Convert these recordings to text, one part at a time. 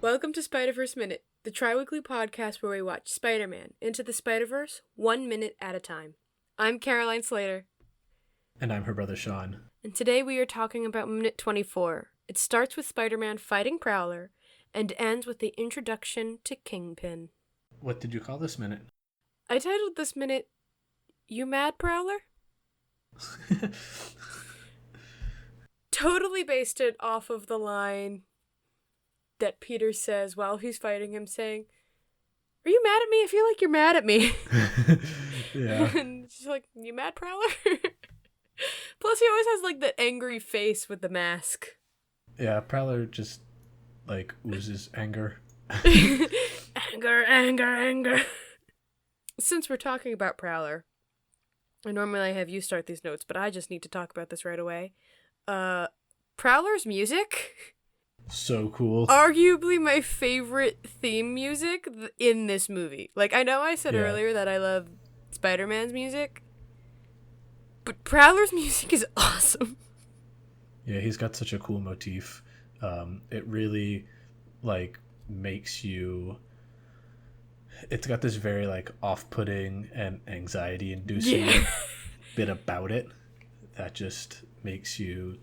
Welcome to Spider-Verse Minute, the tri-weekly podcast where we watch Spider-Man Into the Spider-Verse 1 minute at a time. I'm Caroline Slater. And I'm her brother Sean. And today we are talking about Minute 24. It starts with Spider-Man fighting Prowler and ends with the introduction to Kingpin. What did you call this minute? I titled this minute, You Mad, Prowler? Totally based it off of the line that Peter says while he's fighting him, saying, "Are you mad at me? I feel like you're mad at me." Yeah. And she's like, "You mad, Prowler?" Plus, he always has like that angry face with the mask. Yeah, Prowler just oozes anger. Anger. Since we're talking about Prowler, and normally I have you start these notes, but I just need to talk about this right away. Prowler's music, so cool. Arguably my favorite theme music in this movie. Like, I know I said earlier that I love Spider-Man's music, but Prowler's music is awesome. Yeah, he's got such a cool motif. It really, makes you... It's got this very, off-putting and anxiety-inducing bit about it that just makes you...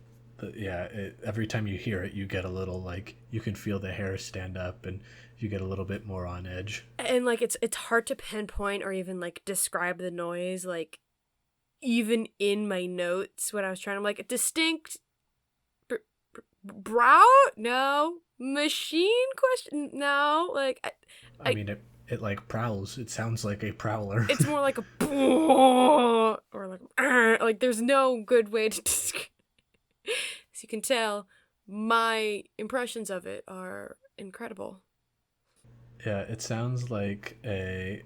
every time you hear it, you get a little, you can feel the hair stand up and you get a little bit more on edge. And, it's hard to pinpoint or even, describe the noise. Even in my notes when I was trying to, distinct... brow? No. Machine? Question? No. I mean, it prowls. It sounds like a prowler. It's more like a... or there's no good way to describe... As you can tell, my impressions of it are incredible. Yeah, it sounds like a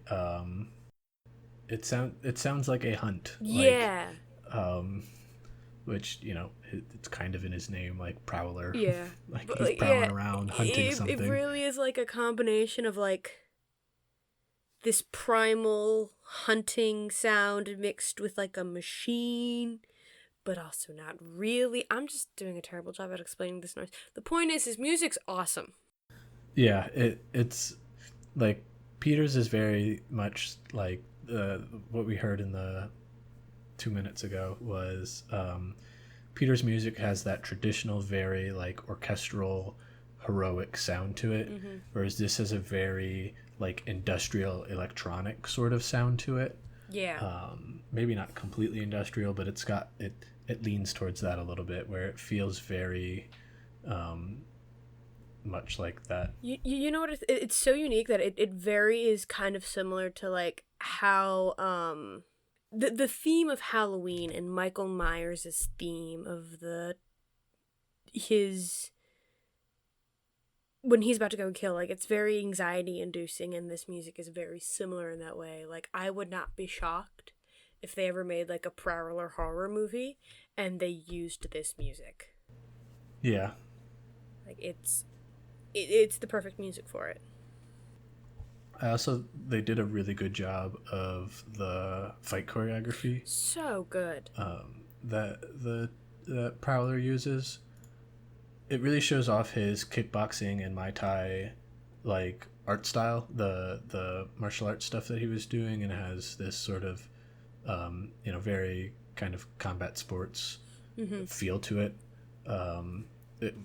it sounds like a hunt. Yeah. Which, it's kind of in his name, Prowler. Yeah. He's prowling around hunting something. It really is a combination of this primal hunting sound mixed with a machine, but also not really. I'm just doing a terrible job at explaining this noise. The point is, his music's awesome. Yeah, it's Peter's is very much what we heard in the 2 minutes ago was Peter's music has that traditional, very orchestral, heroic sound to it, whereas this has a very industrial, electronic sort of sound to it. Yeah. Maybe not completely industrial, but it's got it leans towards that a little bit, where it feels very much like that. You know what? It's so unique that it very is kind of similar to how the theme of Halloween and Michael Myers' theme of his when he's about to go kill, it's very anxiety inducing, and this music is very similar in that way. I would not be shocked if they ever made a Prowler horror movie and they used this music. Yeah. It's the perfect music for it. They did a really good job of the fight choreography. So good. That Prowler uses. It really shows off his kickboxing and Muay Thai art style, the martial arts stuff that he was doing, and it has this sort of very kind of combat sports feel to it,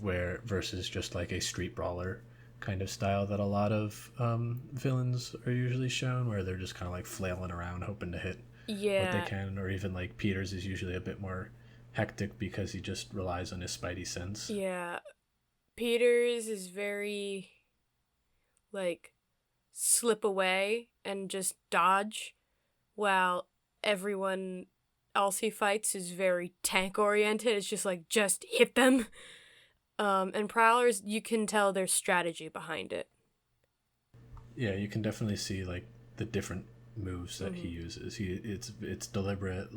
where versus just a street brawler kind of style that a lot of villains are usually shown, where they're just kind of flailing around hoping to hit what they can, or even Peter's is usually a bit more hectic because he just relies on his spidey sense. Yeah. Peter's is very slip away and just dodge, while everyone else he fights is very tank oriented. It's just hit them. And Prowler's, you can tell there's strategy behind it. Yeah, you can definitely see the different moves that he uses. It's deliberate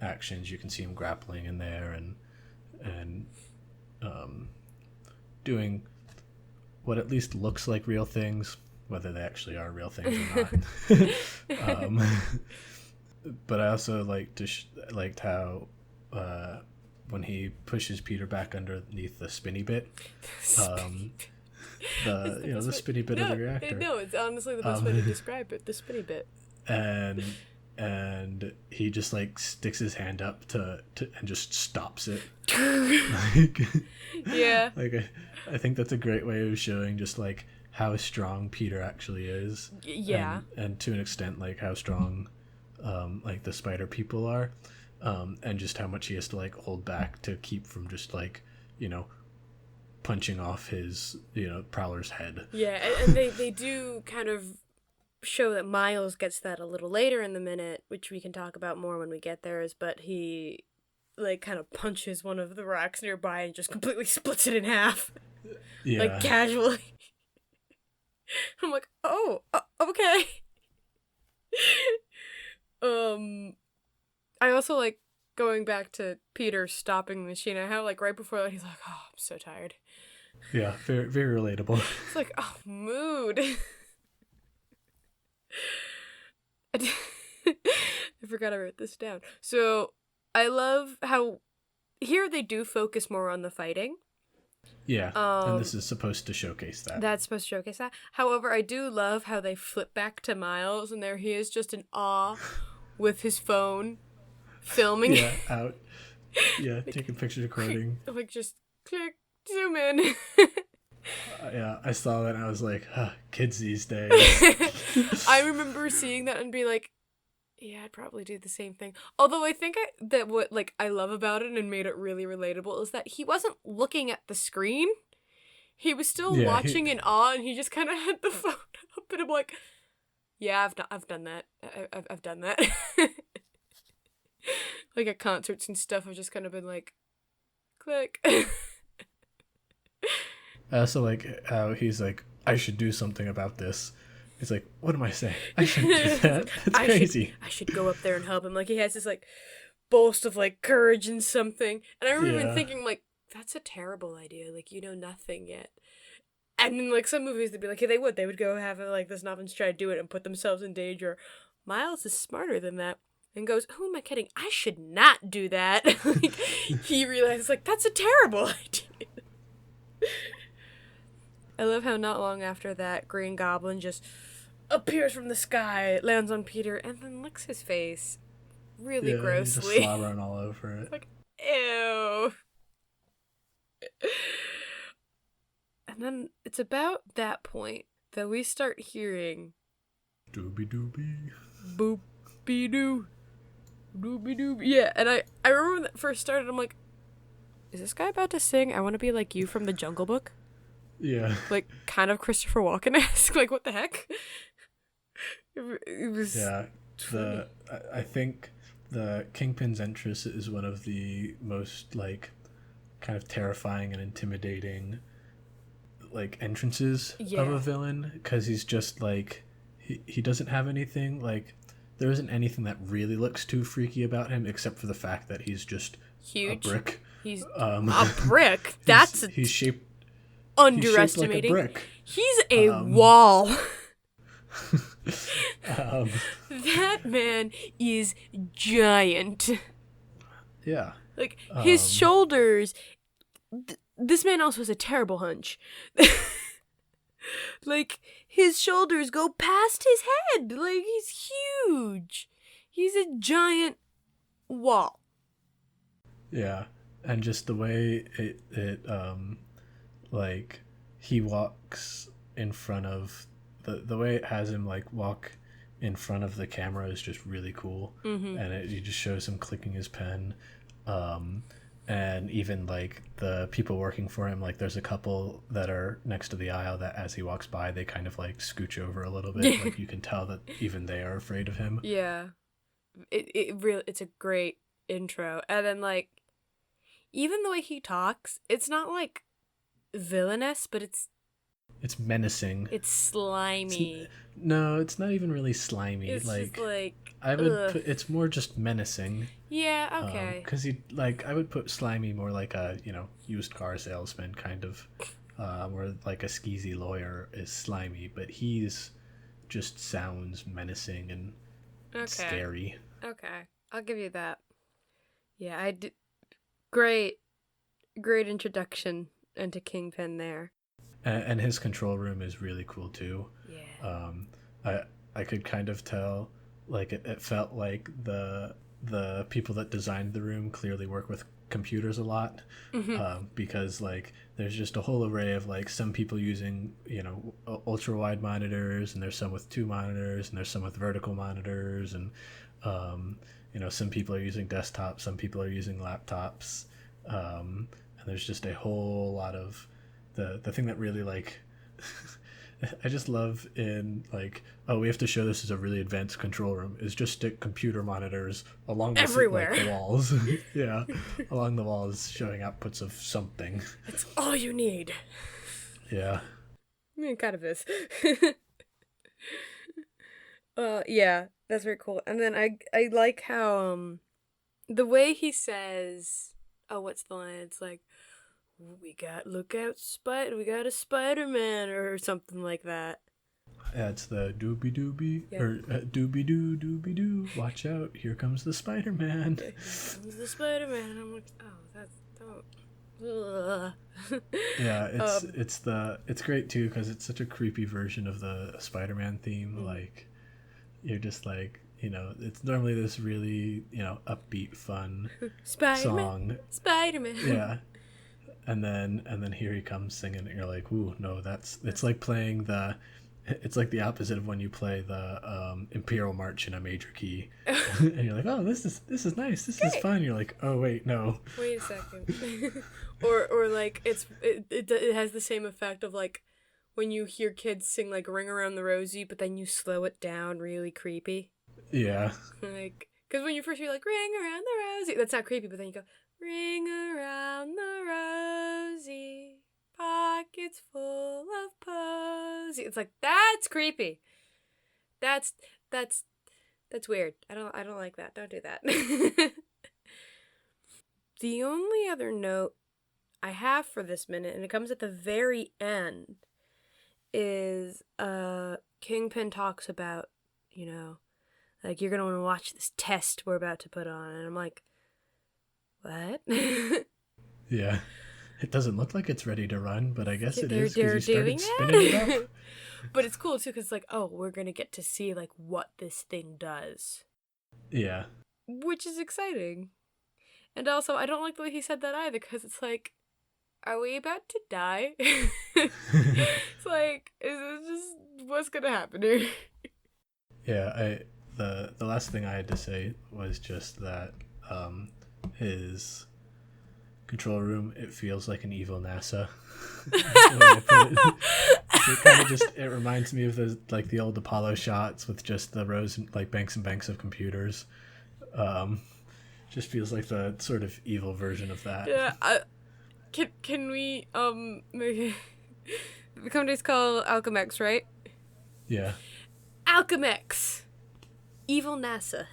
actions. You can see him grappling in there and doing what at least looks like real things, whether they actually are real things or not. But I also liked how when he pushes Peter back underneath the spinny bit. The spinny bit of the reactor. No, it's honestly the best way to describe it. The spinny bit. And he just like sticks his hand up to and just stops it. Like, yeah. Like I think that's a great way of showing just like how strong Peter actually is. Yeah. And to an extent like how strong like the spider people are. And just how much he has to like hold back to keep from just like, punching off his, Prowler's head. Yeah, and they do kind of show that Miles gets that a little later in the minute, which we can talk about more when we get there, but he like kind of punches one of the rocks nearby and just completely splits it in half. Yeah. Like casually. I'm like, oh, okay. I also like going back to Peter stopping the machine. I have like right before that he's like, oh, I'm so tired. Yeah, very very relatable. It's like, oh, mood. I forgot I wrote this down. So I love how here they do focus more on the fighting. Yeah, and this is supposed to showcase that. That's supposed to showcase that. However, I do love how they flip back to Miles, and there he is just in awe with his phone, filming. Yeah, out. Yeah, taking pictures, recording. Like, just click, zoom in. Yeah, I saw that and I was like, kids these days. I remember seeing that and be like, yeah, I'd probably do the same thing. Although I think that what like I love about it and made it really relatable is that he wasn't looking at the screen. He was still watching in awe, and he just kind of had the phone up, and I'm like, yeah, I've done that. I've done that. Like at concerts and stuff, I've just kind of been like, click. I also like how he's like, I should do something about this. He's like, what am I saying? I shouldn't do that. That's crazy. I should go up there and help him. Like, he has this, like, boast of, like, courage and something. And I remember even thinking, like, that's a terrible idea. Like, you know nothing yet. And in, like, some movies, they'd be like, yeah, they would. They would go have, like, this novice try to do it and put themselves in danger. Miles is smarter than that. And goes, who am I kidding? I should not do that. Like, he realizes, like, that's a terrible idea. I love how not long after that, Green Goblin just appears from the sky, lands on Peter, and then licks his face really grossly. Just slobbering all over it. It's like, ew. And then it's about that point that we start hearing Doobie doobie. Boopy doo. Doobie doobie. Yeah, and I remember when that first started, I'm like, is this guy about to sing I Want to Be Like You from the Jungle Book? Yeah. Like, kind of Christopher Walken-esque. Like, what the heck? It was... Yeah. I think the Kingpin's entrance is one of the most, like, kind of terrifying and intimidating, like, entrances of a villain. Because he's just, like, he doesn't have anything, like, there isn't anything that really looks too freaky about him except for the fact that he's just huge. A brick. He's a brick? That's... He's shaped... Underestimating. He's shaped like a brick. He's a wall. That man is giant. Yeah. Like, his shoulders... this man also has a terrible hunch. Like, his shoulders go past his head. Like, he's huge. He's a giant wall. Yeah. And just the way it like he walks in front of the way it has him like walk in front of the camera is just really cool. Mm-hmm. And it just shows him clicking his pen, and even like the people working for him, like there's a couple that are next to the aisle that as he walks by they kind of like scooch over a little bit. Like you can tell that even they are afraid of him. Yeah, it's a great intro. And then like even the way he talks, it's not like villainous, but it's menacing. It's slimy. It's not even really slimy. It's like, just like I would put, it's more just menacing. Yeah, okay. Because I would put slimy more like a used car salesman kind of, where like a skeezy lawyer is slimy, but he's just sounds menacing and scary. Okay, I'll give you that. Yeah, Great, great introduction into Kingpin there. And his control room is really cool too. Yeah. I could kind of tell, like it felt like the people that designed the room clearly work with computers a lot, because like there's just a whole array of like some people using ultra wide monitors, and there's some with two monitors, and there's some with vertical monitors, and some people are using desktops, some people are using laptops, and there's just a whole lot of the thing that really like I just love in like, oh, we have to show this as a really advanced control room, is just stick computer monitors along the Everywhere. like the walls. Yeah, along the walls showing outputs of something. That's all you need. Yeah. It kind of is. Yeah, that's very cool. And then I like how the way he says, oh, what's the line? It's like, we got we got a Spider-Man or something like that. Yeah, it's the doobie doobie, Yeah. or doobie doo. Watch out, here comes the Spider-Man. Yeah, here comes the Spider-Man. I'm like, oh, that's don't. Yeah, it's great too because it's such a creepy version of the Spider-Man theme. Like, you're just like, it's normally this really upbeat, fun song. Spider-Man. Yeah. And then here he comes singing, and you're like, ooh, no, it's like playing it's like the opposite of when you play the Imperial March in a major key. And you're like, oh, this is nice, this is fun. You're like, oh wait, no. Wait a second. or like it has the same effect of like when you hear kids sing like Ring Around the Rosie, but then you slow it down really creepy. Yeah. Like, because when you first hear like Ring Around the Rosie, that's not creepy, but then you go, ring around the rosy, pockets full of posy. It's like, that's creepy. That's weird. I don't like that. Don't do that. The only other note I have for this minute, and it comes at the very end, is Kingpin talks about, like, you're gonna want to watch this test we're about to put on, and I'm like, what? Yeah. It doesn't look like it's ready to run, but I guess it is They're because he doing started spinning it up. But it's cool too because like, oh, we're gonna get to see like what this thing does. Yeah. Which is exciting. And also, I don't like the way he said that either because it's like, are we about to die? It's like, is this just what's gonna happen here? Yeah, the last thing I had to say was just that his control room, it feels like an evil NASA. It reminds me of the old Apollo shots with just the rows, like banks and banks of computers. Just feels like the sort of evil version of that. Yeah, can we the company's called Alchemex, right? Yeah. Alchemex, evil NASA.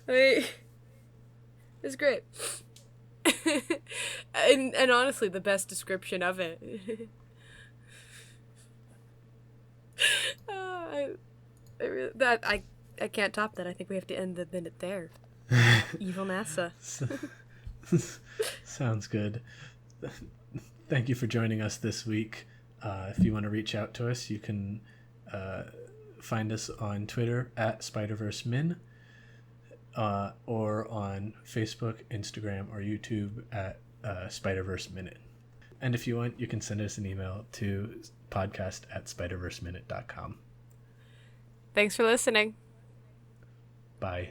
It's great. and honestly, the best description of it. I can't top that. I think we have to end the minute there. Evil NASA. Sounds good. Thank you for joining us this week. If you want to reach out to us, you can find us on Twitter at SpiderverseMin, or on Facebook, Instagram, or YouTube at Spiderverse Minute. And if you want, you can send us an email to podcast@spiderverseminute.com. Thanks for listening. Bye.